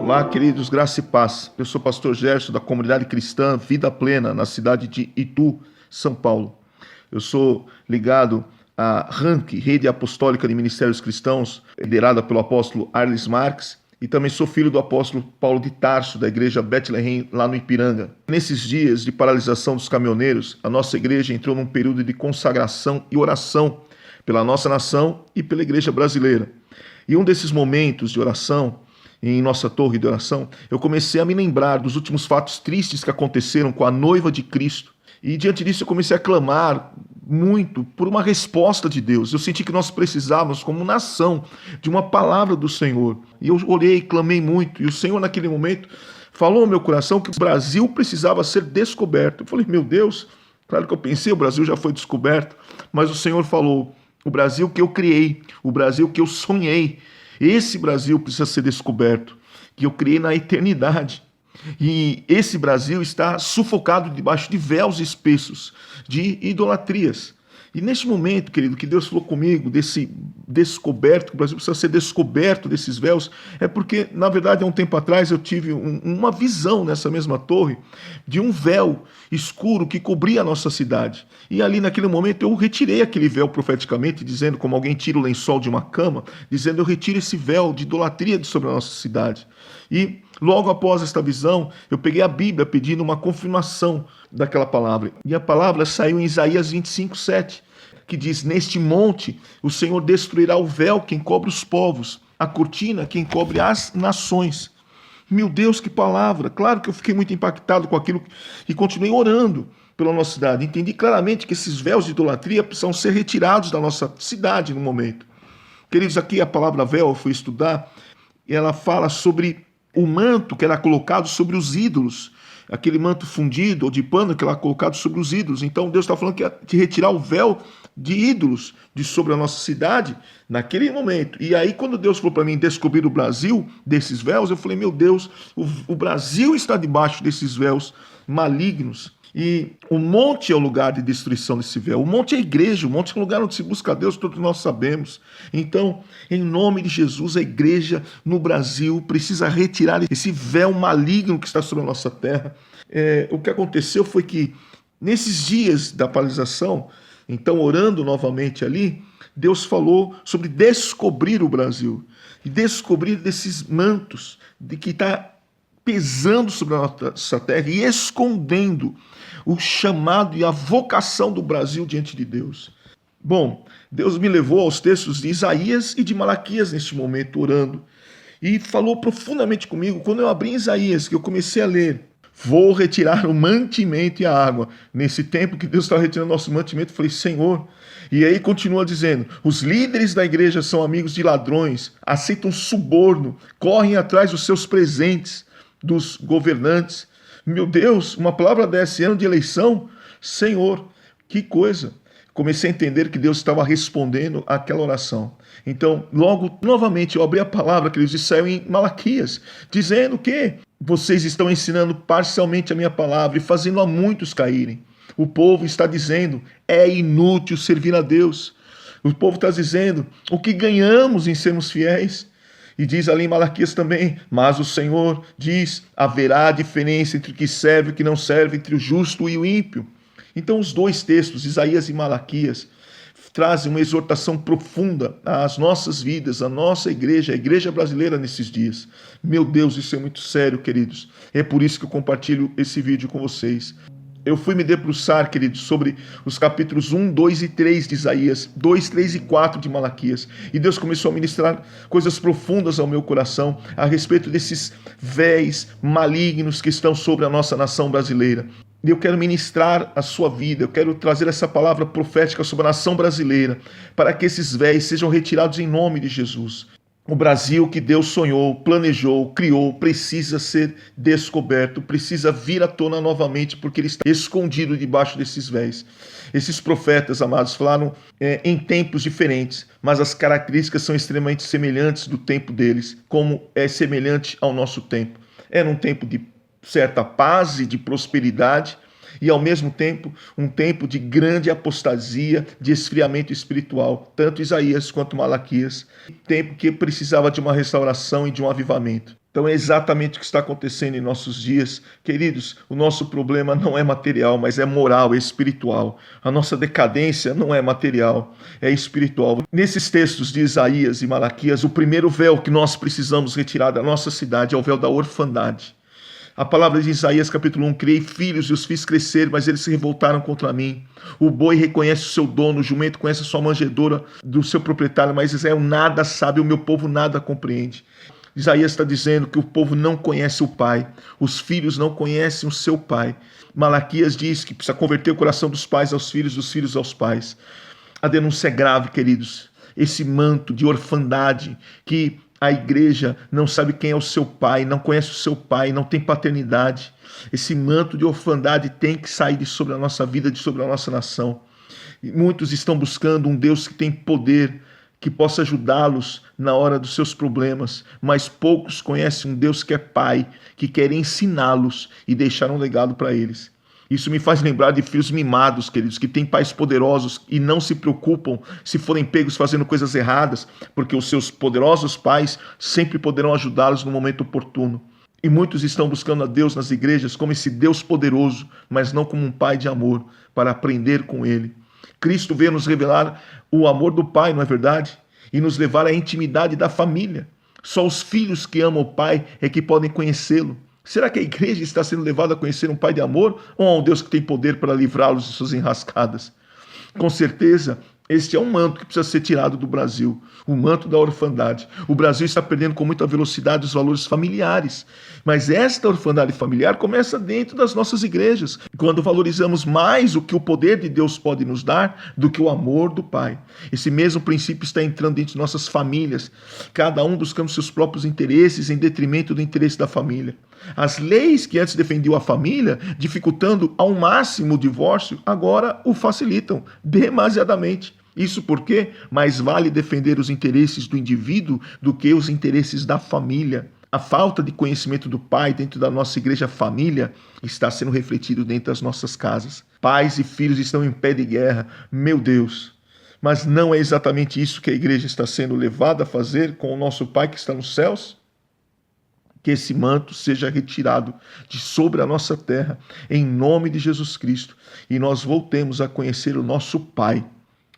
Olá, queridos, graça e paz. Eu sou o pastor Gerson, da comunidade cristã Vida Plena, na cidade de Itu, São Paulo. Eu sou ligado à RANC, Rede Apostólica de Ministérios Cristãos, liderada pelo apóstolo Arlis Marques, e também sou filho do apóstolo Paulo de Tarso, da igreja Bethlehem, lá no Ipiranga. Nesses dias de paralisação dos caminhoneiros, a nossa igreja entrou num período de consagração e oração pela nossa nação e pela igreja brasileira. E um desses momentos de oração, em nossa torre de oração, eu comecei a me lembrar dos últimos fatos tristes que aconteceram com a noiva de Cristo. E diante disso eu comecei a clamar muito por uma resposta de Deus. Eu senti que nós precisávamos, como nação, de uma palavra do Senhor. E eu orei, clamei muito. E o Senhor, naquele momento, falou ao meu coração que o Brasil precisava ser descoberto. Eu falei, meu Deus, claro que eu pensei, o Brasil já foi descoberto. Mas o Senhor falou, o Brasil que eu criei, o Brasil que eu sonhei, esse Brasil precisa ser descoberto, que eu criei na eternidade. E esse Brasil está sufocado debaixo de véus espessos, de idolatrias. E neste momento, querido, que Deus falou comigo, desse descoberto, que o Brasil precisa ser descoberto desses véus, é porque, na verdade, há um tempo atrás eu tive uma visão nessa mesma torre de um véu escuro que cobria a nossa cidade. E ali, naquele momento, eu retirei aquele véu profeticamente, dizendo, como alguém tira o lençol de uma cama, dizendo, eu retiro esse véu de idolatria sobre a nossa cidade. E logo após esta visão, eu peguei a Bíblia pedindo uma confirmação daquela palavra. E a palavra saiu em Isaías 25:7, que diz, neste monte o Senhor destruirá o véu que encobre os povos, a cortina que encobre as nações. Meu Deus, que palavra! Claro que eu fiquei muito impactado com aquilo e continuei orando pela nossa cidade. Entendi claramente que esses véus de idolatria precisam ser retirados da nossa cidade no momento. Queridos, aqui a palavra véu eu fui estudar e ela fala sobre o manto que era colocado sobre os ídolos, aquele manto fundido ou de pano que era colocado sobre os ídolos. Então Deus está falando que ia de retirar o véu de ídolos de sobre a nossa cidade naquele momento. E aí quando Deus falou para mim descobrir o Brasil desses véus, eu falei, meu Deus, o Brasil está debaixo desses véus malignos. E o monte é o lugar de destruição desse véu. O monte é a igreja, o monte é o lugar onde se busca a Deus, todos nós sabemos. Então, em nome de Jesus, a igreja no Brasil precisa retirar esse véu maligno que está sobre a nossa terra. O que aconteceu foi que, nesses dias da paralisação, então orando novamente ali, Deus falou sobre descobrir o Brasil. E descobrir desses mantos de que está pesando sobre a nossa terra e escondendo o chamado e a vocação do Brasil diante de Deus. Bom, Deus me levou aos textos de Isaías e de Malaquias neste momento, orando, e falou profundamente comigo. Quando eu abri Isaías, que eu comecei a ler, vou retirar o mantimento e a água. Nesse tempo que Deus estava retirando nosso mantimento, eu falei, Senhor. E aí continua dizendo, os líderes da igreja são amigos de ladrões, aceitam suborno, correm atrás dos seus presentes, dos governantes. Meu Deus, uma palavra desse ano de eleição, Senhor, que coisa. Comecei a entender que Deus estava respondendo àquela oração. Então, logo, novamente, eu abri a palavra que eles saiu em Malaquias, dizendo que vocês estão ensinando parcialmente a minha palavra e fazendo a muitos caírem. O povo está dizendo, é inútil servir a Deus. O povo está dizendo, o que ganhamos em sermos fiéis? E diz ali em Malaquias também, mas o Senhor diz, haverá diferença entre o que serve e o que não serve, entre o justo e o ímpio. Então os dois textos, Isaías e Malaquias, trazem uma exortação profunda às nossas vidas, à nossa igreja, a igreja brasileira nesses dias. Meu Deus, isso é muito sério, queridos. É por isso que eu compartilho esse vídeo com vocês. Eu fui me debruçar, queridos, sobre os capítulos 1, 2 e 3 de Isaías, 2, 3 e 4 de Malaquias. E Deus começou a ministrar coisas profundas ao meu coração a respeito desses véis malignos que estão sobre a nossa nação brasileira. E eu quero ministrar a sua vida, eu quero trazer essa palavra profética sobre a nação brasileira, para que esses véis sejam retirados em nome de Jesus. O Brasil que Deus sonhou, planejou, criou, precisa ser descoberto, precisa vir à tona novamente, porque ele está escondido debaixo desses véus. Esses profetas, amados, falaram em tempos diferentes, mas as características são extremamente semelhantes do tempo deles, como é semelhante ao nosso tempo. Era um tempo de certa paz e de prosperidade, e ao mesmo tempo um tempo de grande apostasia, de esfriamento espiritual, tanto Isaías quanto Malaquias, tempo que precisava de uma restauração e de um avivamento. Então é exatamente o que está acontecendo em nossos dias. Queridos, o nosso problema não é material, mas é moral, é espiritual. A nossa decadência não é material, é espiritual. Nesses textos de Isaías e Malaquias, o primeiro véu que nós precisamos retirar da nossa cidade é o véu da orfandade. A palavra de Isaías capítulo 1, criei filhos e os fiz crescer, mas eles se revoltaram contra mim. O boi reconhece o seu dono, o jumento conhece a sua manjedoura do seu proprietário, mas Israel nada sabe, o meu povo nada compreende. Isaías está dizendo que o povo não conhece o pai, os filhos não conhecem o seu pai. Malaquias diz que precisa converter o coração dos pais aos filhos, dos filhos aos pais. A denúncia é grave, queridos. Esse manto de orfandade que a igreja não sabe quem é o seu pai, não conhece o seu pai, não tem paternidade. Esse manto de orfandade tem que sair de sobre a nossa vida, de sobre a nossa nação. E muitos estão buscando um Deus que tem poder, que possa ajudá-los na hora dos seus problemas, mas poucos conhecem um Deus que é Pai, que quer ensiná-los e deixar um legado para eles. Isso me faz lembrar de filhos mimados, queridos, que têm pais poderosos e não se preocupam se forem pegos fazendo coisas erradas, porque os seus poderosos pais sempre poderão ajudá-los no momento oportuno. E muitos estão buscando a Deus nas igrejas como esse Deus poderoso, mas não como um pai de amor, para aprender com ele. Cristo veio nos revelar o amor do Pai, não é verdade? E nos levar à intimidade da família. Só os filhos que amam o Pai é que podem conhecê-lo. Será que a igreja está sendo levada a conhecer um Pai de amor ou a um Deus que tem poder para livrá-los de suas enrascadas? Com certeza, este é um manto que precisa ser tirado do Brasil, o manto da orfandade. O Brasil está perdendo com muita velocidade os valores familiares, mas esta orfandade familiar começa dentro das nossas igrejas, quando valorizamos mais o que o poder de Deus pode nos dar do que o amor do Pai. Esse mesmo princípio está entrando dentro de nossas famílias, cada um buscando seus próprios interesses em detrimento do interesse da família. As leis que antes defendiam a família, dificultando ao máximo o divórcio, agora o facilitam demasiadamente. Isso porque mais vale defender os interesses do indivíduo do que os interesses da família. A falta de conhecimento do Pai dentro da nossa igreja família está sendo refletido dentro das nossas casas. Pais e filhos estão em pé de guerra, meu Deus. Mas não é exatamente isso que a igreja está sendo levada a fazer com o nosso Pai que está nos céus? Que esse manto seja retirado de sobre a nossa terra, em nome de Jesus Cristo, e nós voltemos a conhecer o nosso Pai.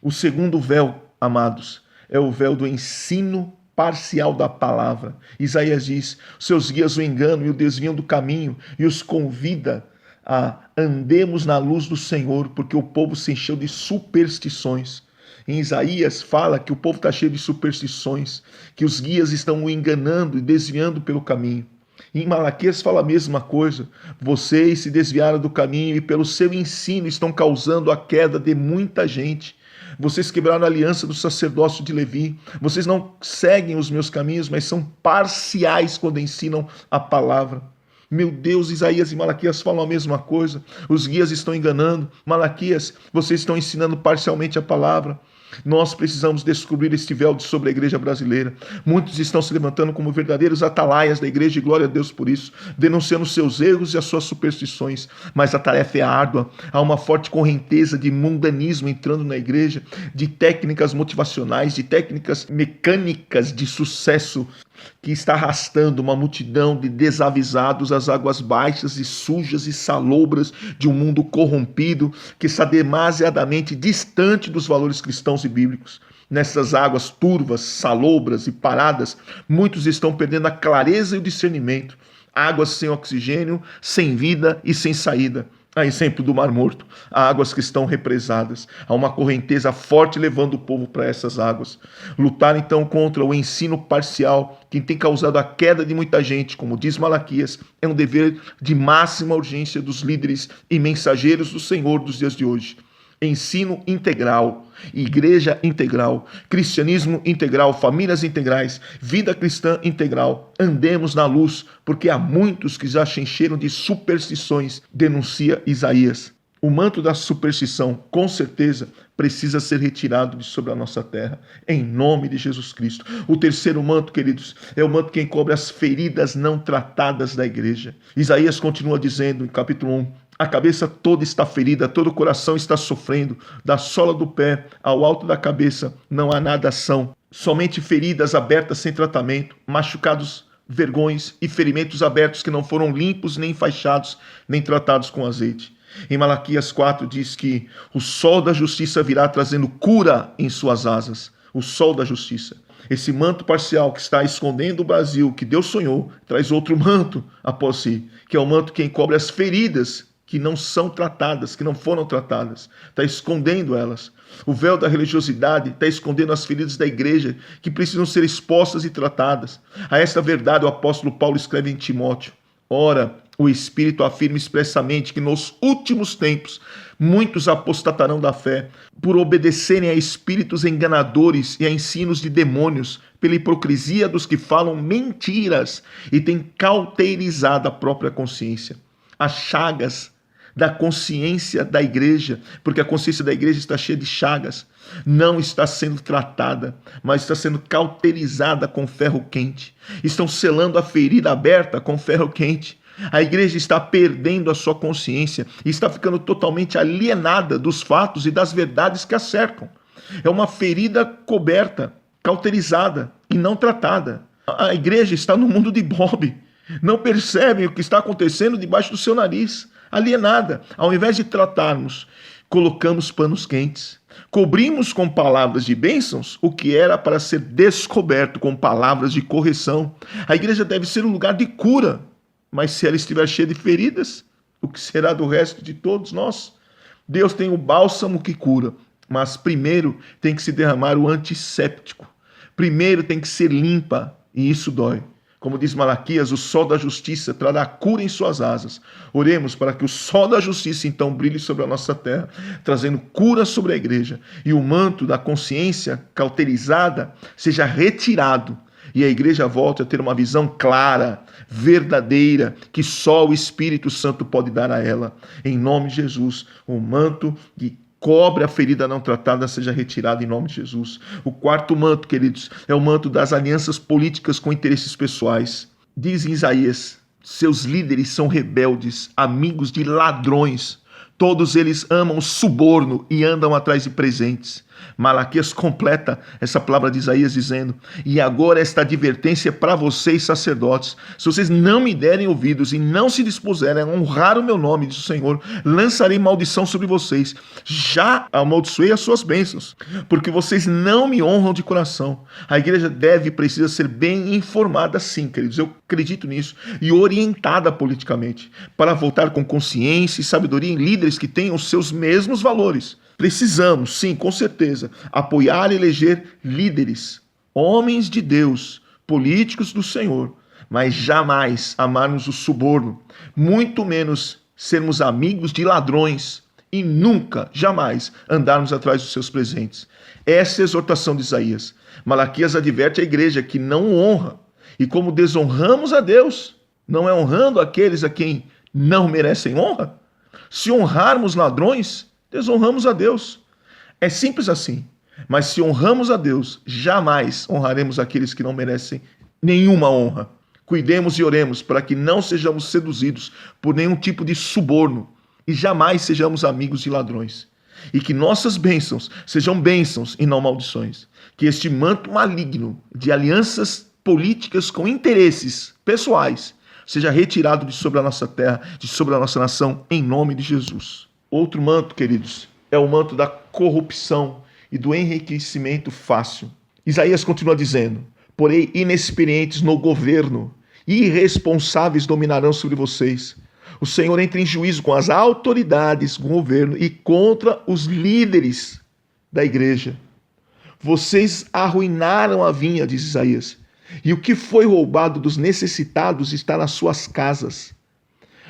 O segundo véu, amados, é o véu do ensino parcial da palavra. Isaías diz, seus guias o enganam e o desviam do caminho, e os convida a andemos na luz do Senhor, porque o povo se encheu de superstições. Em Isaías fala que o povo está cheio de superstições, que os guias estão o enganando e desviando pelo caminho. Em Malaquias fala a mesma coisa. Vocês se desviaram do caminho e pelo seu ensino estão causando a queda de muita gente. Vocês quebraram a aliança do sacerdócio de Levi. Vocês não seguem os meus caminhos, mas são parciais quando ensinam a palavra. Meu Deus, Isaías e Malaquias falam a mesma coisa. Os guias estão enganando. Malaquias, vocês estão ensinando parcialmente a palavra. Nós precisamos descobrir este véu sobre a igreja brasileira. Muitos estão se levantando como verdadeiros atalaias da igreja, e glória a Deus por isso, denunciando seus erros e as suas superstições. Mas a tarefa é árdua. Há uma forte correnteza de mundanismo entrando na igreja, de técnicas motivacionais, de técnicas mecânicas de sucesso, que está arrastando uma multidão de desavisados às águas baixas e sujas e salobras de um mundo corrompido, que está demasiadamente distante dos valores cristãos e bíblicos. Nessas águas turvas, salobras e paradas, muitos estão perdendo a clareza e o discernimento. Águas sem oxigênio, sem vida e sem saída. A exemplo do Mar Morto, há águas que estão represadas. Há uma correnteza forte levando o povo para essas águas. Lutar então contra o ensino parcial, que tem causado a queda de muita gente, como diz Malaquias, é um dever de máxima urgência dos líderes e mensageiros do Senhor dos dias de hoje. Ensino integral, igreja integral, cristianismo integral, famílias integrais, vida cristã integral. Andemos na luz, porque há muitos que já se encheram de superstições, denuncia Isaías. O manto da superstição, com certeza, precisa ser retirado de sobre a nossa terra, em nome de Jesus Cristo. O terceiro manto, queridos, é o manto que encobre as feridas não tratadas da igreja. Isaías continua dizendo, em capítulo 1, A cabeça toda está ferida, todo o coração está sofrendo, da sola do pé ao alto da cabeça não há nada ação, somente feridas abertas sem tratamento, machucados, vergões e ferimentos abertos que não foram limpos, nem enfaixados, nem tratados com azeite. Em Malaquias 4 diz que o sol da justiça virá trazendo cura em suas asas. O sol da justiça. Esse manto parcial que está escondendo o Brasil, que Deus sonhou, traz outro manto após si, que é o manto que encobre as feridas que não são tratadas, que não foram tratadas. Está escondendo elas. O véu da religiosidade está escondendo as feridas da igreja, que precisam ser expostas e tratadas. A esta verdade o apóstolo Paulo escreve em Timóteo. Ora, o Espírito afirma expressamente que nos últimos tempos muitos apostatarão da fé por obedecerem a espíritos enganadores e a ensinos de demônios, pela hipocrisia dos que falam mentiras e têm cauterizado a própria consciência. As chagas da consciência da igreja, porque a consciência da igreja está cheia de chagas, não está sendo tratada, mas está sendo cauterizada com ferro quente. Estão selando a ferida aberta com ferro quente. A igreja está perdendo a sua consciência e está ficando totalmente alienada dos fatos e das verdades que a cercam. É uma ferida coberta, cauterizada e não tratada. A igreja está no mundo de Bob. Não percebem o que está acontecendo debaixo do seu nariz. Alienada. Ao invés de tratarmos, colocamos panos quentes. Cobrimos com palavras de bênçãos o que era para ser descoberto com palavras de correção. A igreja deve ser um lugar de cura. Mas se ela estiver cheia de feridas, o que será do resto de todos nós? Deus tem o bálsamo que cura, mas primeiro tem que se derramar o antisséptico. Primeiro tem que ser limpa, e isso dói. Como diz Malaquias, o sol da justiça trará cura em suas asas. Oremos para que o sol da justiça então brilhe sobre a nossa terra, trazendo cura sobre a igreja, e o manto da consciência cauterizada seja retirado, e a igreja volte a ter uma visão clara, verdadeira, que só o Espírito Santo pode dar a ela. Em nome de Jesus, o manto que cobre a ferida não tratada seja retirado em nome de Jesus. O quarto manto, queridos, é o manto das alianças políticas com interesses pessoais. Diz em Isaías, seus líderes são rebeldes, amigos de ladrões. Todos eles amam suborno e andam atrás de presentes. Malaquias completa essa palavra de Isaías dizendo: e agora esta advertência é para vocês, sacerdotes. Se vocês não me derem ouvidos e não se dispuserem a honrar o meu nome, diz o Senhor, lançarei maldição sobre vocês. Já amaldiçoei as suas bênçãos, porque vocês não me honram de coração. A igreja deve e precisa ser bem informada, sim, queridos. Eu acredito nisso. E orientada politicamente, para voltar com consciência e sabedoria em líderes que tenham os seus mesmos valores. Precisamos, sim, com certeza, apoiar e eleger líderes, homens de Deus, políticos do Senhor, mas jamais amarmos o suborno, muito menos sermos amigos de ladrões e nunca, jamais, andarmos atrás dos seus presentes. Essa é a exortação de Isaías. Malaquias adverte a igreja que não honra, e como desonramos a Deus, não é honrando aqueles a quem não merecem honra? Se honrarmos ladrões, desonramos a Deus. É simples assim. Mas se honramos a Deus, jamais honraremos aqueles que não merecem nenhuma honra. Cuidemos e oremos para que não sejamos seduzidos por nenhum tipo de suborno e jamais sejamos amigos de ladrões. E que nossas bênçãos sejam bênçãos e não maldições. Que este manto maligno de alianças políticas com interesses pessoais seja retirado de sobre a nossa terra, de sobre a nossa nação, em nome de Jesus. Outro manto, queridos, é o manto da corrupção e do enriquecimento fácil. Isaías continua dizendo: porém, inexperientes no governo e irresponsáveis dominarão sobre vocês. O Senhor entra em juízo com as autoridades do governo e contra os líderes da igreja. Vocês arruinaram a vinha, diz Isaías, e o que foi roubado dos necessitados está nas suas casas.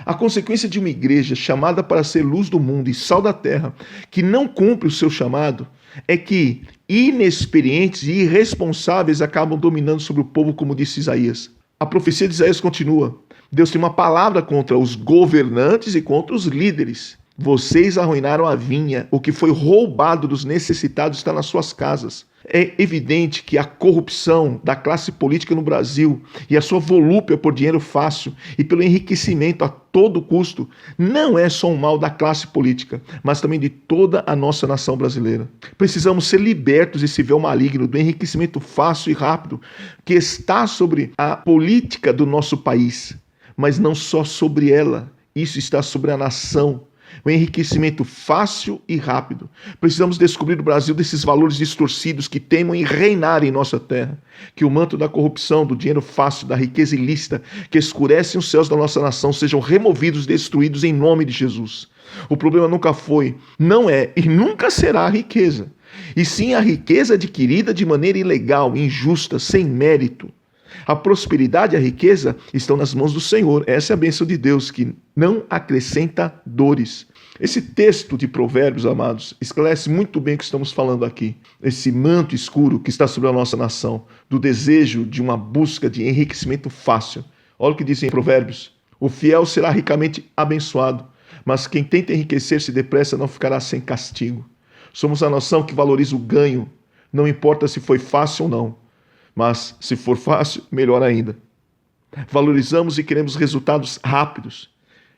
A consequência de uma igreja chamada para ser luz do mundo e sal da terra, que não cumpre o seu chamado, é que inexperientes e irresponsáveis acabam dominando sobre o povo, como disse Isaías. A profecia de Isaías continua. Deus tem uma palavra contra os governantes e contra os líderes. Vocês arruinaram a vinha, o que foi roubado dos necessitados está nas suas casas. É evidente que a corrupção da classe política no Brasil e a sua volúpia por dinheiro fácil e pelo enriquecimento a todo custo, não é só um mal da classe política, mas também de toda a nossa nação brasileira. Precisamos ser libertos desse véu maligno do enriquecimento fácil e rápido que está sobre a política do nosso país, mas não só sobre ela, isso está sobre a nação. O enriquecimento fácil e rápido. Precisamos descobrir o Brasil desses valores distorcidos que teimam em reinar em nossa terra. Que o manto da corrupção, do dinheiro fácil, da riqueza ilícita, que escurecem os céus da nossa nação, sejam removidos e destruídos em nome de Jesus. O problema nunca foi, não é e nunca será a riqueza. E sim a riqueza adquirida de maneira ilegal, injusta, sem mérito. A prosperidade e a riqueza estão nas mãos do Senhor. Essa é a bênção de Deus, que não acrescenta dores. Esse texto de Provérbios, amados, esclarece muito bem o que estamos falando aqui. Esse manto escuro que está sobre a nossa nação, do desejo de uma busca de enriquecimento fácil. Olha o que diz em Provérbios. O fiel será ricamente abençoado, mas quem tenta enriquecer-se depressa não ficará sem castigo. Somos a nação que valoriza o ganho, não importa se foi fácil ou não. Mas, se for fácil, melhor ainda. Valorizamos e queremos resultados rápidos.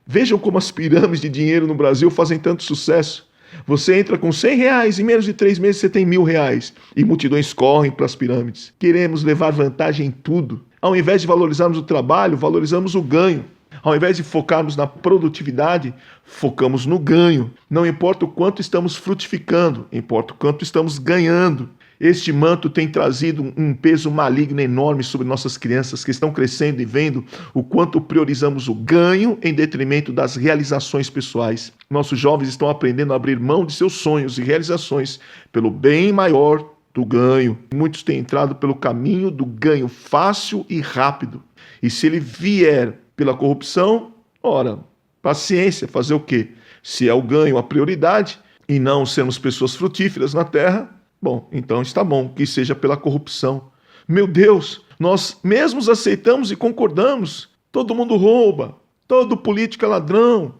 Vejam como as pirâmides de dinheiro no Brasil fazem tanto sucesso. Você entra com R$100 e em menos de 3 meses você tem R$1.000 e multidões correm para as pirâmides. Queremos levar vantagem em tudo. Ao invés de valorizarmos o trabalho, valorizamos o ganho. Ao invés de focarmos na produtividade, focamos no ganho. Não importa o quanto estamos frutificando, importa o quanto estamos ganhando. Este manto tem trazido um peso maligno enorme sobre nossas crianças que estão crescendo e vendo o quanto priorizamos o ganho em detrimento das realizações pessoais. Nossos jovens estão aprendendo a abrir mão de seus sonhos e realizações pelo bem maior do ganho. Muitos têm entrado pelo caminho do ganho fácil e rápido. E se ele vier pela corrupção, ora, paciência, fazer o quê? Se é o ganho a prioridade e não sermos pessoas frutíferas na terra, bom, então está bom, que seja pela corrupção. Meu Deus, nós mesmos aceitamos e concordamos. Todo mundo rouba, todo político é ladrão.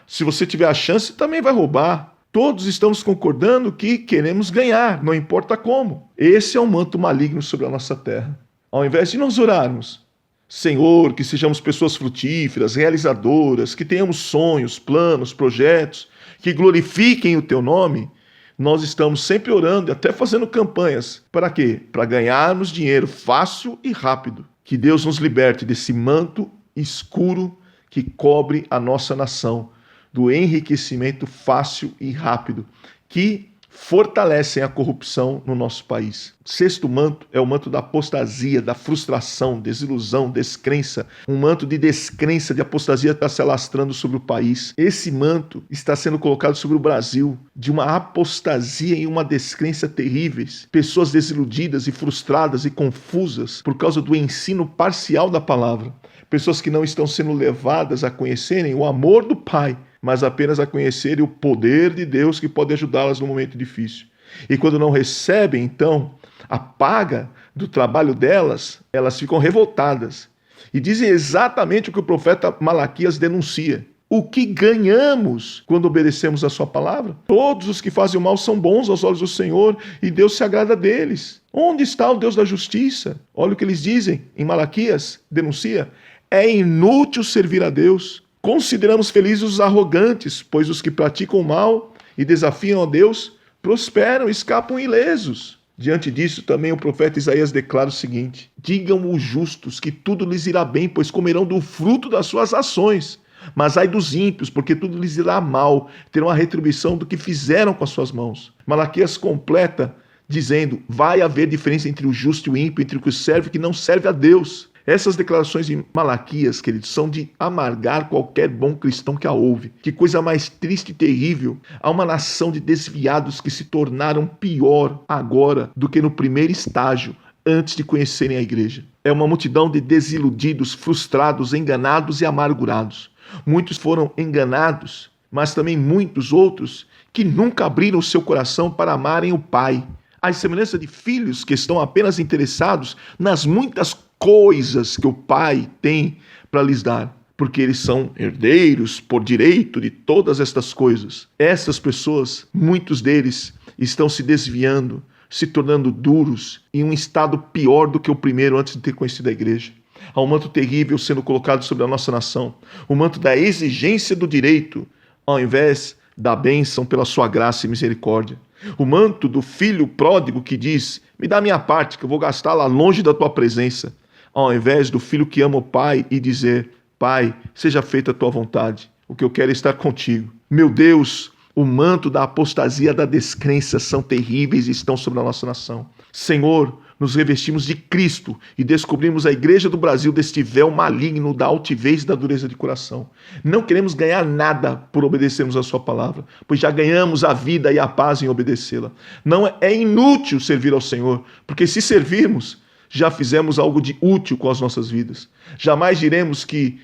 Se você tiver a chance, também vai roubar. Todos estamos concordando que queremos ganhar, não importa como. Esse é o manto maligno sobre a nossa terra. Ao invés de nós orarmos, Senhor, que sejamos pessoas frutíferas, realizadoras, que tenhamos sonhos, planos, projetos, que glorifiquem o Teu nome, nós estamos sempre orando e até fazendo campanhas. Para quê? Para ganharmos dinheiro fácil e rápido. Que Deus nos liberte desse manto escuro que cobre a nossa nação, do enriquecimento fácil e rápido, que fortalecem a corrupção no nosso país. Sexto manto é o manto da apostasia, da frustração, desilusão, descrença. Um manto de descrença, de apostasia está se alastrando sobre o país. Esse manto está sendo colocado sobre o Brasil, de uma apostasia e uma descrença terríveis. Pessoas desiludidas e frustradas e confusas por causa do ensino parcial da palavra. Pessoas que não estão sendo levadas a conhecerem o amor do Pai, mas apenas a conhecerem o poder de Deus que pode ajudá-las no momento difícil. E quando não recebem, então, a paga do trabalho delas, elas ficam revoltadas. E dizem exatamente o que o profeta Malaquias denuncia. O que ganhamos quando obedecemos a sua palavra? Todos os que fazem o mal são bons aos olhos do Senhor e Deus se agrada deles. Onde está o Deus da justiça? Olha o que eles dizem em Malaquias, denuncia. É inútil servir a Deus. Consideramos felizes os arrogantes, pois os que praticam o mal e desafiam a Deus prosperam, escapam ilesos. Diante disso, também o profeta Isaías declara o seguinte: digam os justos que tudo lhes irá bem, pois comerão do fruto das suas ações. Mas ai dos ímpios, porque tudo lhes irá mal, terão a retribuição do que fizeram com as suas mãos. Malaquias completa dizendo: vai haver diferença entre o justo e o ímpio, entre o que serve e o que não serve a Deus. Essas declarações de Malaquias, queridos, são de amargar qualquer bom cristão que a ouve. Que coisa mais triste e terrível. Há uma nação de desviados que se tornaram pior agora do que no primeiro estágio, antes de conhecerem a igreja. É uma multidão de desiludidos, frustrados, enganados e amargurados. Muitos foram enganados, mas também muitos outros que nunca abriram o seu coração para amarem o Pai. À semelhança de filhos que estão apenas interessados nas muitas coisas que o Pai tem para lhes dar, porque eles são herdeiros por direito de todas estas coisas. Essas pessoas, muitos deles, estão se desviando, se tornando duros, em um estado pior do que o primeiro antes de ter conhecido a igreja. Há um manto terrível sendo colocado sobre a nossa nação. O manto da exigência do direito, ao invés da bênção pela sua graça e misericórdia. O manto do filho pródigo que diz: me dá a minha parte, que eu vou gastar lá longe da tua presença. Ao invés do filho que ama o pai e dizer: Pai, seja feita a tua vontade. O que eu quero é estar contigo. Meu Deus, o manto da apostasia, da descrença são terríveis e estão sobre a nossa nação. Senhor, nos revestimos de Cristo e descobrimos a igreja do Brasil deste véu maligno da altivez e da dureza de coração. Não queremos ganhar nada por obedecermos a sua palavra, pois já ganhamos a vida e a paz em obedecê-la. Não é inútil servir ao Senhor, porque se servirmos, já fizemos algo de útil com as nossas vidas. Jamais diremos que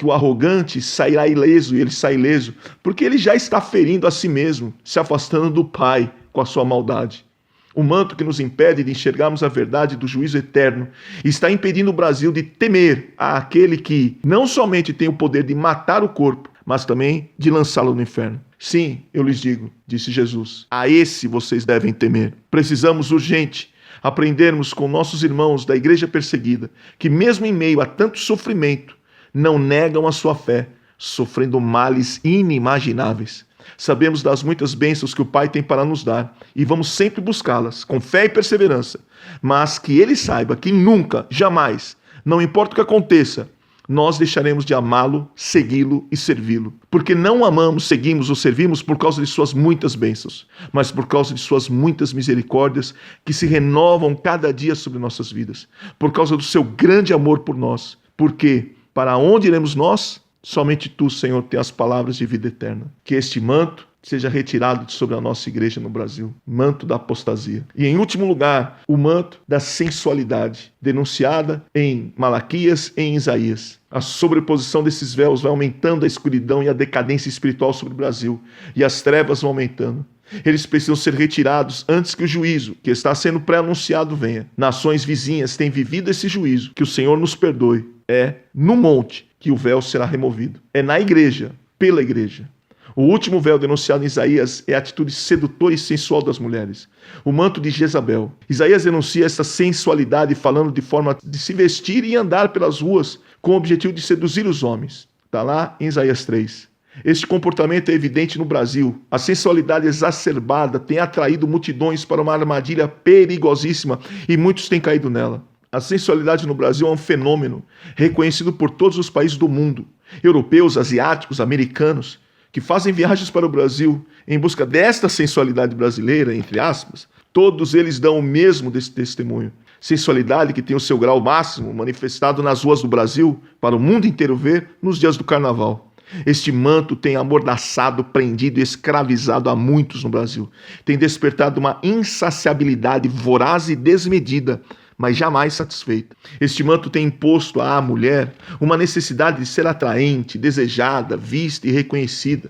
o arrogante sairá ileso e ele sai ileso, porque ele já está ferindo a si mesmo, se afastando do Pai com a sua maldade. O manto que nos impede de enxergarmos a verdade do juízo eterno está impedindo o Brasil de temer àquele que não somente tem o poder de matar o corpo, mas também de lançá-lo no inferno. Sim, eu lhes digo, disse Jesus, a esse vocês devem temer. Precisamos urgente aprendermos com nossos irmãos da igreja perseguida, que mesmo em meio a tanto sofrimento, não negam a sua fé, sofrendo males inimagináveis. Sabemos das muitas bênçãos que o Pai tem para nos dar e vamos sempre buscá-las com fé e perseverança, mas que Ele saiba que nunca, jamais, não importa o que aconteça, nós deixaremos de amá-lo, segui-lo e servi-lo. Porque não amamos, seguimos ou servimos por causa de suas muitas bênçãos, mas por causa de suas muitas misericórdias que se renovam cada dia sobre nossas vidas. Por causa do seu grande amor por nós. Porque para onde iremos nós? Somente tu, Senhor, tem as palavras de vida eterna. Que este manto seja retirado de sobre a nossa igreja no Brasil. Manto da apostasia. E em último lugar, o manto da sensualidade, denunciada em Malaquias e em Isaías. A sobreposição desses véus vai aumentando a escuridão e a decadência espiritual sobre o Brasil. E as trevas vão aumentando. Eles precisam ser retirados antes que o juízo, que está sendo pré-anunciado, venha. Nações vizinhas têm vivido esse juízo. Que o Senhor nos perdoe. É no monte que o véu será removido. É na igreja, pela igreja. O último véu denunciado em Isaías é a atitude sedutora e sensual das mulheres. O manto de Jezabel. Isaías denuncia essa sensualidade falando de forma de se vestir e andar pelas ruas com o objetivo de seduzir os homens. Está lá em Isaías 3. Este comportamento é evidente no Brasil. A sensualidade exacerbada tem atraído multidões para uma armadilha perigosíssima e muitos têm caído nela. A sensualidade no Brasil é um fenômeno reconhecido por todos os países do mundo, europeus, asiáticos, americanos, que fazem viagens para o Brasil em busca desta sensualidade brasileira, entre aspas. Todos eles dão o mesmo desse testemunho. Sensualidade que tem o seu grau máximo manifestado nas ruas do Brasil, para o mundo inteiro ver, nos dias do carnaval. Este manto tem amordaçado, prendido e escravizado a muitos no Brasil. Tem despertado uma insaciabilidade voraz e desmedida, mas jamais satisfeita. Este manto tem imposto à mulher uma necessidade de ser atraente, desejada, vista e reconhecida,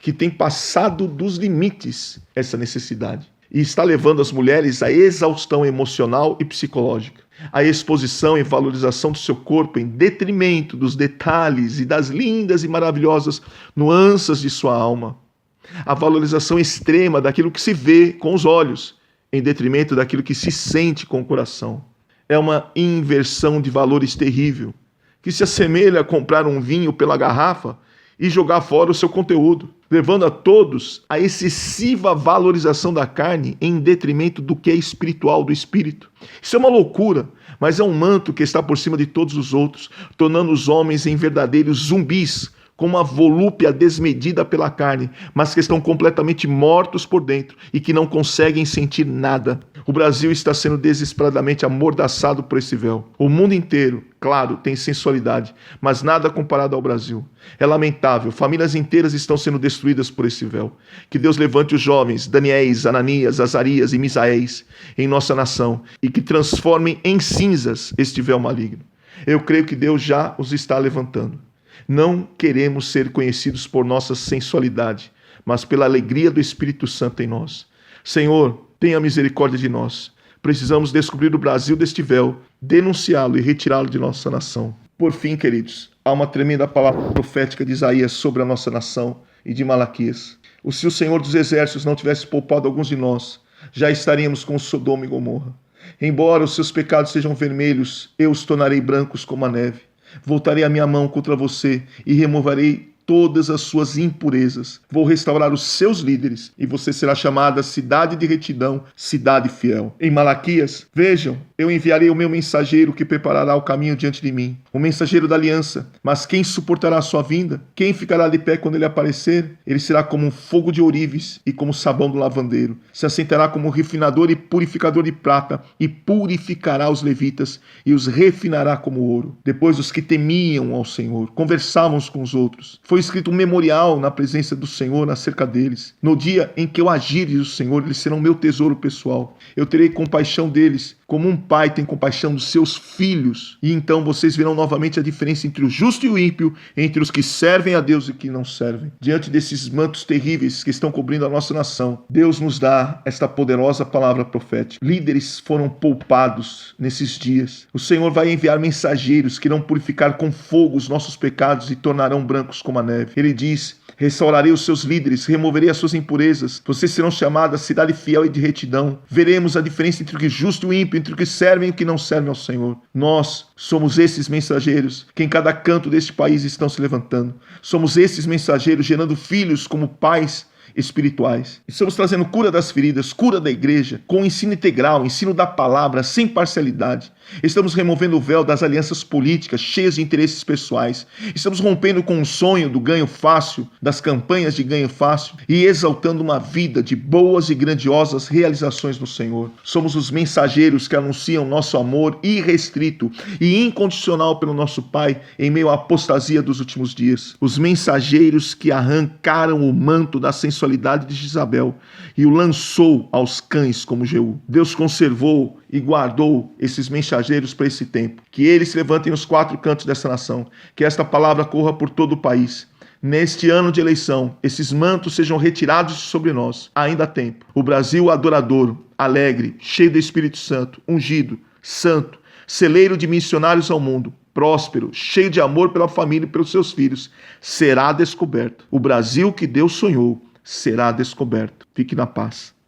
que tem passado dos limites essa necessidade e está levando as mulheres à exaustão emocional e psicológica, à exposição e valorização do seu corpo em detrimento dos detalhes e das lindas e maravilhosas nuances de sua alma, a valorização extrema daquilo que se vê com os olhos, em detrimento daquilo que se sente com o coração. É uma inversão de valores terrível, que se assemelha a comprar um vinho pela garrafa e jogar fora o seu conteúdo, levando a todos a excessiva valorização da carne em detrimento do que é espiritual, do espírito. Isso é uma loucura, mas é um manto que está por cima de todos os outros, tornando os homens em verdadeiros zumbis, com uma volúpia desmedida pela carne, mas que estão completamente mortos por dentro e que não conseguem sentir nada. O Brasil está sendo desesperadamente amordaçado por esse véu. O mundo inteiro, claro, tem sensualidade, mas nada comparado ao Brasil. É lamentável, famílias inteiras estão sendo destruídas por esse véu. Que Deus levante os jovens, Daniéis, Ananias, Azarias e Misaéis em nossa nação e que transformem em cinzas este véu maligno. Eu creio que Deus já os está levantando. Não queremos ser conhecidos por nossa sensualidade, mas pela alegria do Espírito Santo em nós. Senhor, tenha misericórdia de nós. Precisamos descobrir o Brasil deste véu, denunciá-lo e retirá-lo de nossa nação. Por fim, queridos, há uma tremenda palavra profética de Isaías sobre a nossa nação e de Malaquias. Se o Senhor dos Exércitos não tivesse poupado alguns de nós, já estaríamos com Sodoma e Gomorra. Embora os seus pecados sejam vermelhos, eu os tornarei brancos como a neve. Voltarei a minha mão contra você e removerei todas as suas impurezas. Vou restaurar os seus líderes e você será chamada cidade de retidão, cidade fiel. Em Malaquias, vejam, eu enviarei o meu mensageiro que preparará o caminho diante de mim, o mensageiro da aliança. Mas quem suportará a sua vinda? Quem ficará de pé quando ele aparecer? Ele será como um fogo de ourives e como sabão do lavandeiro. Se assentará como refinador e purificador de prata e purificará os levitas e os refinará como ouro. Depois os que temiam ao Senhor conversavam uns com os outros. Foi escrito um memorial na presença do Senhor acerca deles. No dia em que eu agir, diz o Senhor, eles serão meu tesouro pessoal. Eu terei compaixão deles, como um pai tem compaixão dos seus filhos. E então vocês verão novamente a diferença entre o justo e o ímpio, entre os que servem a Deus e que não servem. Diante desses mantos terríveis que estão cobrindo a nossa nação, Deus nos dá esta poderosa palavra profética. Líderes foram poupados nesses dias. O Senhor vai enviar mensageiros que irão purificar com fogo os nossos pecados e tornarão brancos como a neve. Ele diz: restaurarei os seus líderes, removerei as suas impurezas. Vocês serão chamadas cidade fiel e de retidão. Veremos a diferença entre o que é justo e o ímpio, entre o que servem e o que não servem ao Senhor. Nós somos esses mensageiros que em cada canto deste país estão se levantando. Somos esses mensageiros gerando filhos como pais espirituais. Estamos trazendo cura das feridas, cura da igreja, com ensino integral, ensino da palavra, sem parcialidade. Estamos removendo o véu das alianças políticas cheias de interesses pessoais. Estamos rompendo com o sonho do ganho fácil, das campanhas de ganho fácil e exaltando uma vida de boas e grandiosas realizações no Senhor. Somos os mensageiros que anunciam nosso amor irrestrito e incondicional pelo nosso Pai em meio à apostasia dos últimos dias. Os mensageiros que arrancaram o manto da sensualidade de Jezabel e o lançou aos cães como Jeú. Deus conservou e guardou esses mensageiros para esse tempo. Que eles se levantem nos quatro cantos dessa nação. Que esta palavra corra por todo o país. Neste ano de eleição, esses mantos sejam retirados sobre nós. Ainda há tempo. O Brasil adorador, alegre, cheio do Espírito Santo, ungido, santo, celeiro de missionários ao mundo, próspero, cheio de amor pela família e pelos seus filhos, será descoberto. O Brasil que Deus sonhou será descoberto. Fique na paz.